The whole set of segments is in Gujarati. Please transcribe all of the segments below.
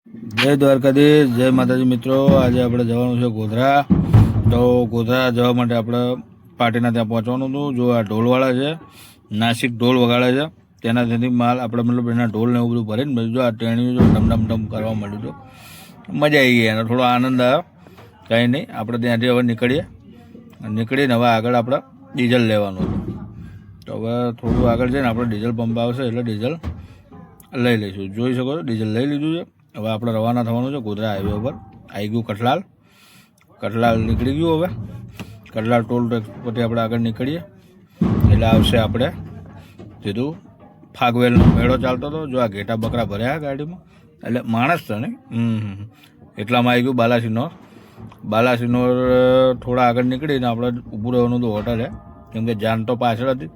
જય દ્વારકાધીશ, જય માતાજી મિત્રો। આજે આપણે જવાનું છે ગોધરા। તો ગોધરા જવા માટે આપણે પાર્ટીના ત્યાં પહોંચવાનું હતું। જો આ ઢોલવાળા છે, નાસિક ઢોલ વગાડે છે, તેનાથી માલ આપણે મતલબ એના ઢોલ ને એવું બધું ભરીને જો આ ટેણીઓ જો ડમ ડમ ડમ કરવા માંડ્યું હતું। મજા આવી ગઈ, એનો થોડો આનંદ આવ્યો। કંઈ નહીં, આપણે ત્યાંથી હવે નીકળીને હવે આગળ આપણે ડીઝલ લેવાનું હતું। તો હવે થોડું આગળ જઈને આપણે ડીઝલ પંપ આવશે એટલે ડીઝલ લઈ લઈશું। જોઈ શકો છો, ડીઝલ લઈ લીધું છે। હવે આપણે રવાના થવાનું છે ગોધરા હાઈવે ઉપર। આવી ગયું કઠલાલ નીકળી ગયું। હવે કઠલાલ ટોલ ટેક્સ પરથી આપણે આગળ નીકળીએ એટલે આવશે આપણે સીધું ફાગવેલનો મેળો ચાલતો હતો। જો આ ઘેટા બકરા ભર્યા ગાડીમાં, એટલે માણસ છે ને એટલામાં આવી ગયું બાલાસિનોર। થોડા આગળ નીકળીને આપણે ઊભું રહેવાનું હતું હોટલે, કેમ કે જાન તો પાછળ હતી,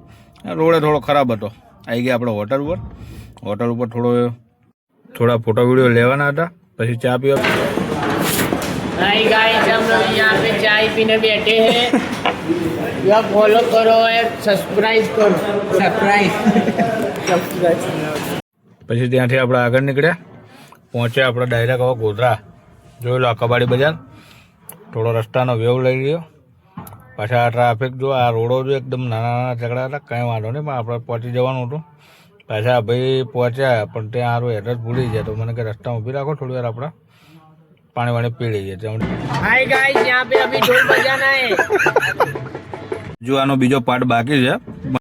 રોડે થોડો ખરાબ હતો। આવી ગયા આપણે હોટલ ઉપર થોડા फोटो वीडियो लेवाना था, પછી ચા પીવા। हाय गाइस, हम लोग यहाँ पे चाय पीने बैठे हैं। या फॉलो करो और सब्सक्राइब करो। પછી ત્યાંથી આપણે આગળ નીકળ્યા, પહોંચ્યા આપણે ડાયરેક્ટ હવે ગોધરા। જોઈ લો કબાડી બજાર, થોડો રસ્તાનો વ્યવ લઈ લ્યો। પાછા આ ટ્રાફિક જો, આ રોડો જો એકદમ નાના ચકડા હતા, કંઈ વાંધો નહીં, પણ આપણે પહોંચી જવાનું હતું। પાછા ભાઈ પહોંચ્યા પણ ત્યાં સારું એડ્રેસ ભૂલી ગયા, તો મને કે રસ્તામાં ઊભી રાખો, થોડી વાર આપણે પાણી વાણી પી લઈએ। हाय गाइस, यहाँ पे अभी ढोल बजाना है। જો આનો બીજો પાર્ટ બાકી છે।